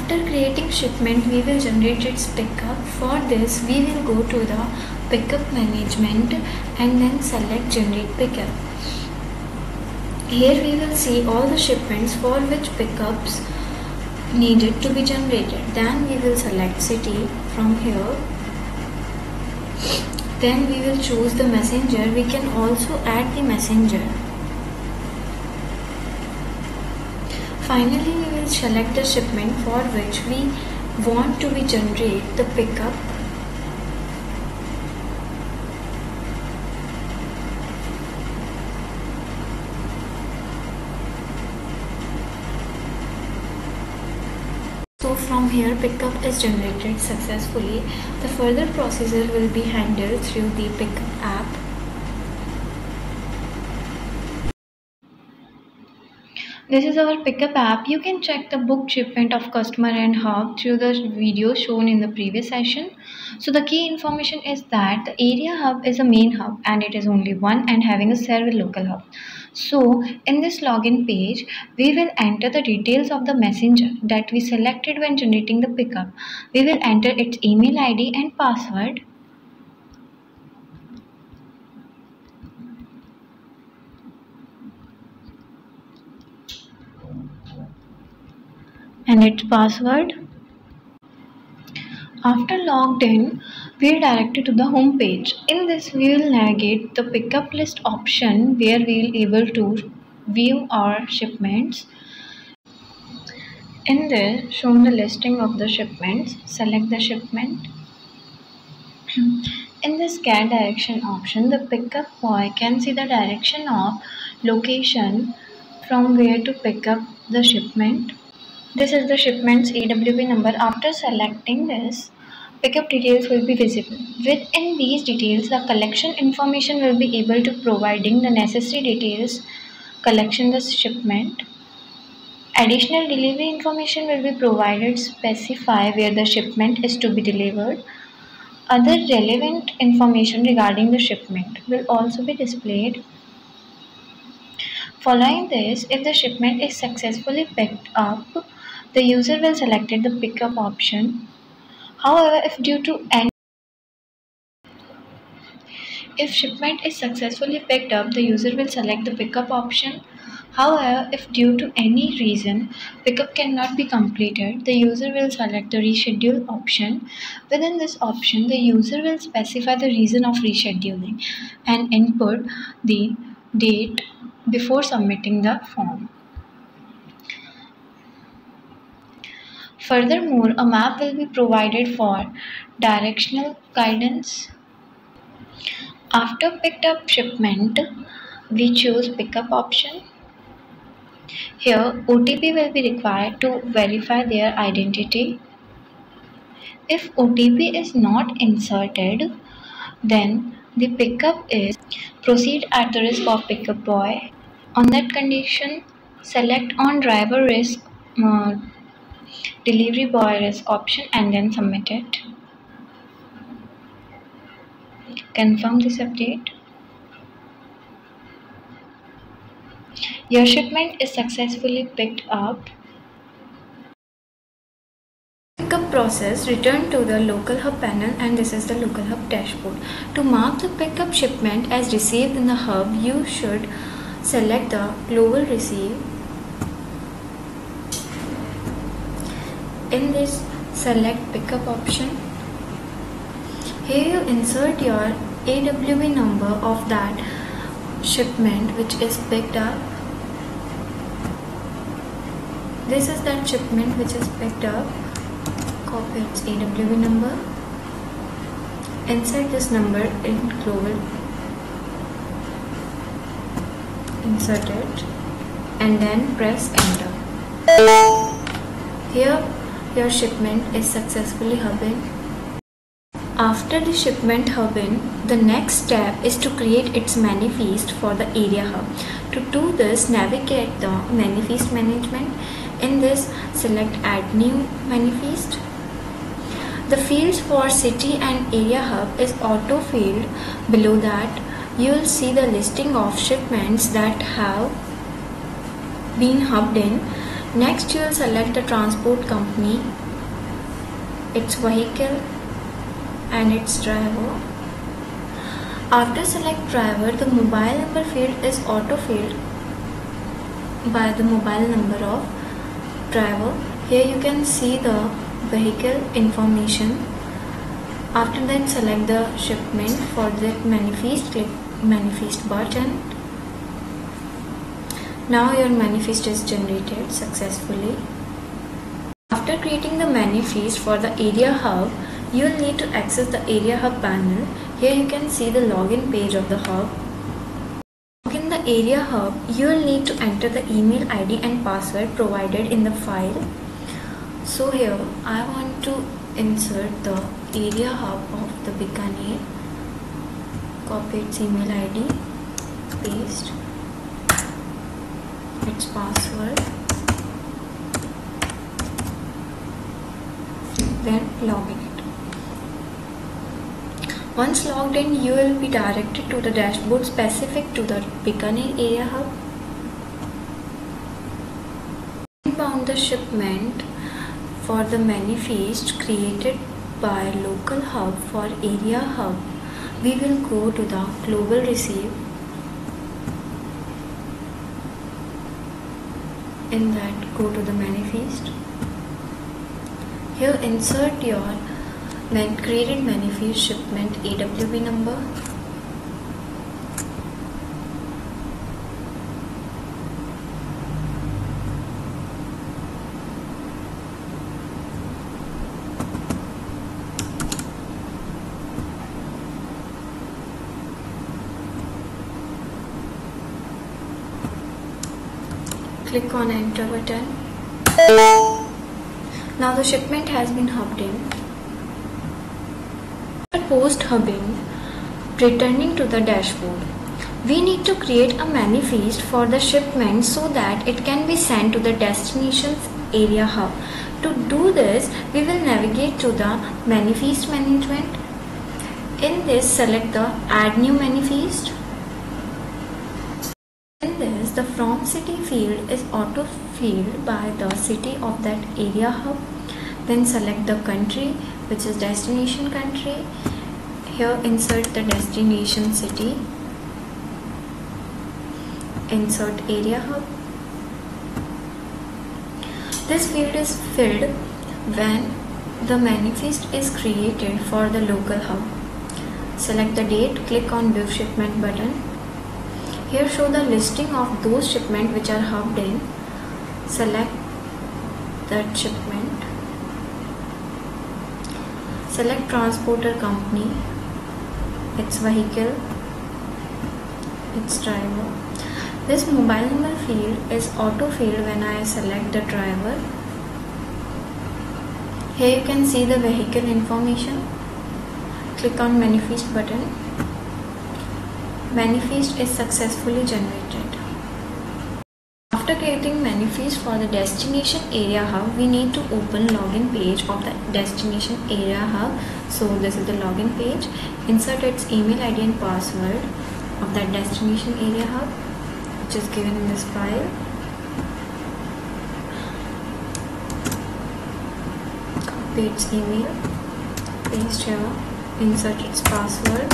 After creating shipment, we will generate its pickup. For this, we will go to the pickup management and then select generate pickup. Here we will see all the shipments for which pickups needed to be generated. Then we will select city from here. Then we will choose the messenger. We can also add the messenger. Finally, we will select the shipment for which we want to be generate the pickup. So from here pickup is generated successfully. The further procedure will be handled through the pickup app. This is our pickup app. You can check the booked shipment of customer and hub through the video shown in the previous session. So the key information is that the area hub is a main hub and it is only one and having a several local hub. So in this login page, we will enter the details of the messenger that we selected when generating the pickup. We will enter its email ID and password. And its password. After logged in, we are directed to the home page. In this, we will navigate the pickup list option where we will able to view our shipments. In this, shown the listing of the shipments, select the shipment. In this get direction option, the pickup boy can see the direction of location from where to pick up the shipment. This is the shipment's AWB number. After selecting this, pickup details will be visible. Within these details, the collection information will be able to providing the necessary details, collection the shipment. Additional delivery information will be provided, specify where the shipment is to be delivered. Other relevant information regarding the shipment will also be displayed. Following this, if the shipment is successfully picked up, the user will select the pickup option. However, if shipment is successfully picked up, the user will select the pickup option. However, if due to any reason pickup cannot be completed, the user will select the reschedule option. Within this option, the user will specify the reason of rescheduling and input the date before submitting the form. Furthermore, a map will be provided for directional guidance. After picked up shipment, we choose pickup option. Here, OTP will be required to verify their identity. If OTP is not inserted, then the pickup is proceed at the risk of pickup boy. On that condition, select on driver risk delivery boy risk option and then submit it. Confirm this update. Your shipment is successfully picked up. Pickup process, return to the local hub panel, and this is the local hub dashboard. To mark the pickup shipment as received in the hub, you should select the global receive. In this, select pickup option. Here you insert your AWB number of that shipment which is picked up. This is that shipment which is picked up. Copy its AWB number. Insert this number in global. Insert it and then press enter. Here your shipment is successfully hubbing. After the shipment hubbing, the next step is to create its manifest for the area hub. To do this, navigate the manifest management. In this, select add new manifest. The fields for city and area hub is auto field. Below that, you will see the listing of shipments that have been hubbed in. Next you will select the transport company, its vehicle and its driver. After select driver, the mobile number field is auto-filled by the mobile number of driver. Here you can see the vehicle information. After that select the shipment. For that manifest, click manifest button. Now your manifest is generated successfully. After creating the manifest for the area hub, you will need to access the area hub panel. Here you can see the login page of the hub. In the area hub, you will need to enter the email ID and password provided in the file. So here I want to insert the area hub of the Bikaner. Copy its email ID, paste its password, then log in it. Once logged in, you will be directed to the dashboard specific to the Bikaner area hub. Inbound the shipment for the manifest created by local hub for area hub. We will go to the global receive. In that, go to the manifest. Here insert your created manifest shipment AWB number. Click on enter button. Now the shipment has been hubbed in. Post hubbing, returning to the dashboard, we need to create a manifest for the shipment so that it can be sent to the destination's area hub. To do this, we will navigate to the manifest management. In this, select the add new manifest. In this, the from city field is auto filled by the city of that area hub. Then select the country, which is destination country. Here insert the destination city. Insert area hub. This field is filled when the manifest is created for the local hub. Select the date, click on view shipment button. Here show the listing of those shipment which are hubbed in. Select that shipment. Select transporter company, its vehicle, its driver. This mobile number field is auto filled when I select the driver. Here you can see the vehicle information. Click on manifest button. Manifest is successfully generated. After creating manifest for the destination area hub, we need to open login page of the destination area hub. So this is the login page. Insert its email ID and password of that destination area hub, which is given in this file. Copy its email, paste here, insert its password,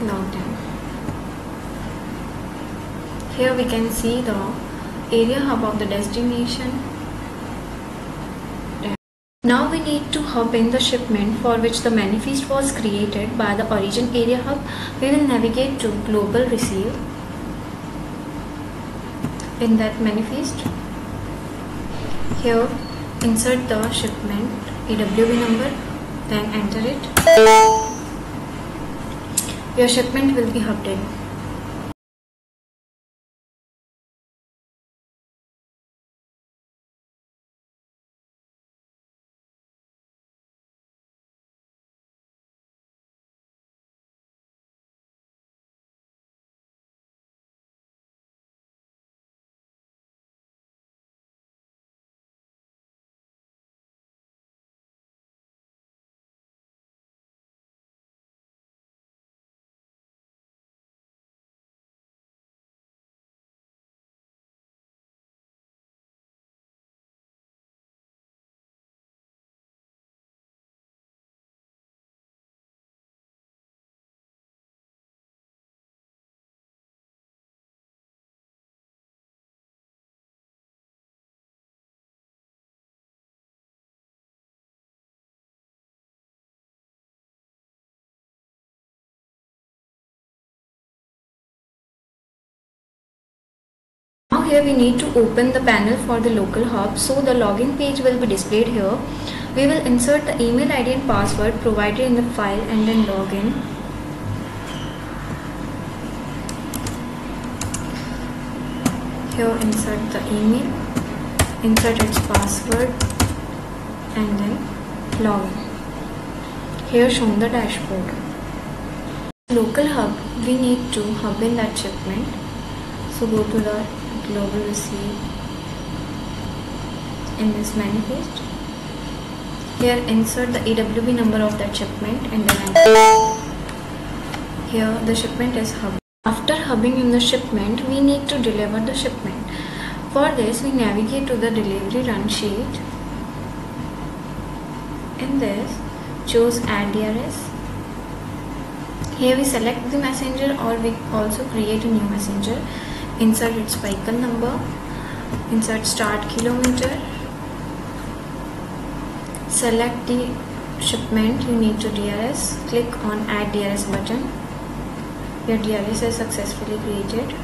log in. Here we can see the area hub of the destination. Now we need to hub in the shipment for which the manifest was created by the origin area hub. We will navigate to global receive. In that manifest, here insert the shipment AWB number, then enter it. Your shipment will be hubbed in. here we need to open the panel for the local hub. So the login page will be displayed here. We will insert the email ID and password provided in the file and then log in. Here insert the email, insert its password and then log in. Here shown the dashboard. Local hub, we need to hub in that shipment. So go to the global receipt in this menu page. Here insert the AWB number of that shipment and then enter. Here the shipment is hubbed. After hubbing in the shipment, we need to deliver the shipment. For this, we navigate to the delivery run sheet. In this, choose add DRS. Here we select the messenger, or we also create a new messenger. Insert its vehicle number, insert start kilometer, select the shipment you need to DRS, click on add DRS button. Your DRS is successfully created.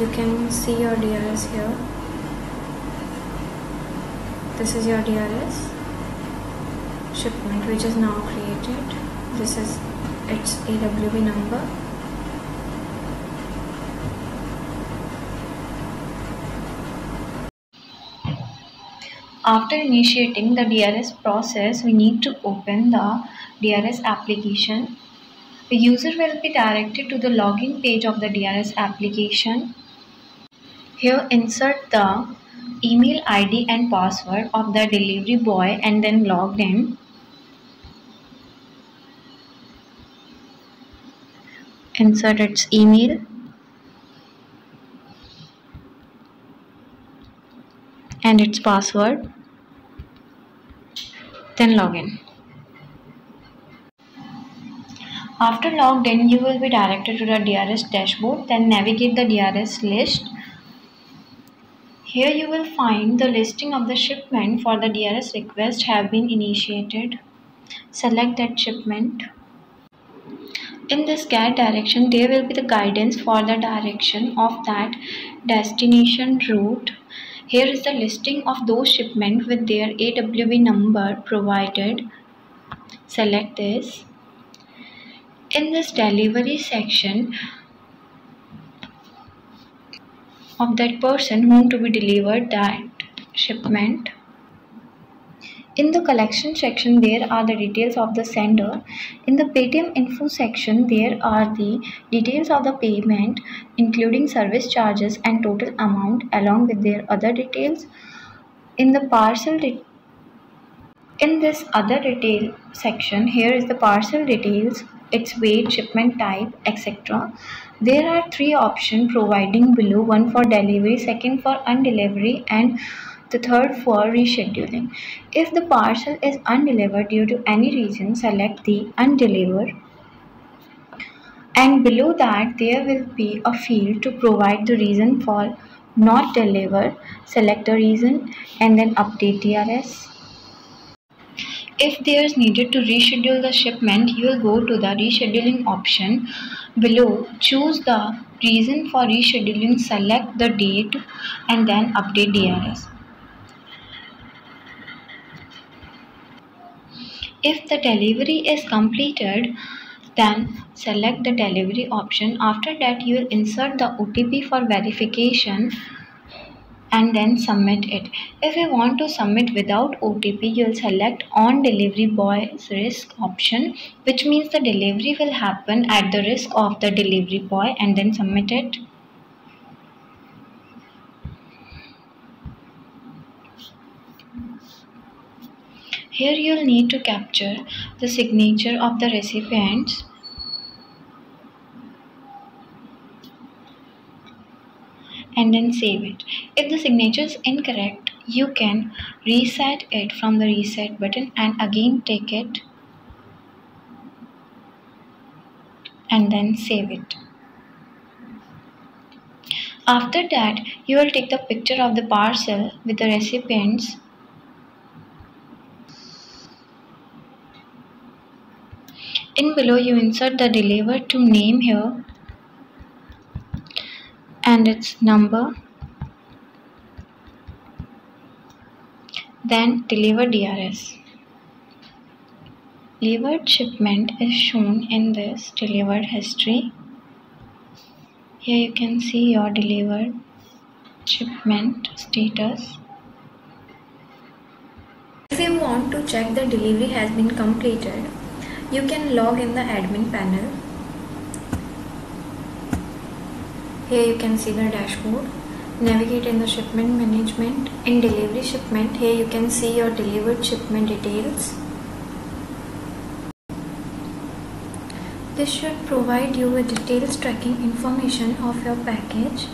You can see your DRS here. This is your DRS shipment which is now created. This is its AWB number. After initiating the DRS process, we need to open the DRS application. The user will be directed to the login page of the DRS application. Here insert the email ID and password of the delivery boy and then log in. Insert its email and its password, then log in. After logged in, you will be directed to the DRS dashboard, then navigate the DRS list. Here you will find the listing of the shipment for the DRS request have been initiated. Select that shipment. In this guide direction, there will be the guidance for the direction of that destination route. Here is the listing of those shipments with their AWB number provided. Select this. In this delivery section of that person whom to be delivered that shipment. In the collection section, there are the details of the sender. In the Paytm info section, there are the details of the payment, including service charges and total amount, along with their other details. In the in this other detail section, here is the parcel details, its weight, shipment type, etc. There are three options providing below: one for delivery, second for undelivery, and the third for rescheduling. If the parcel is undelivered due to any reason, select the undelivered. And below that, there will be a field to provide the reason for not delivered. Select the reason and then update DRS. If there is needed to reschedule the shipment, you will go to the rescheduling option. Below, choose the reason for rescheduling, select the date and then update DRS. If the delivery is completed, then select the delivery option. After that, you will insert the OTP for verification and then submit it. If you want to submit without OTP, you will select on delivery boy's risk option, which means the delivery will happen at the risk of the delivery boy, and then submit it. Here you will need to capture the signature of the recipients. And then save it. If the signature is incorrect, you can reset it from the reset button and again take it and then save it. After that, you will take the picture of the parcel with the recipients . In below, you insert the delivered to name here. and its number, then delivered DRS. Delivered shipment is shown in this delivered history. Here you can see your delivered shipment status. If you want to check the delivery has been completed, you can log in the admin panel. Here you can see the dashboard. Navigate in the shipment management. In delivery shipment, here you can see your delivered shipment details. This should provide you with details tracking information of your package.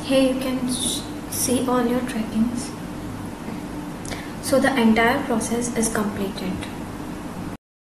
Here you can see all your trackings. So the entire process is completed.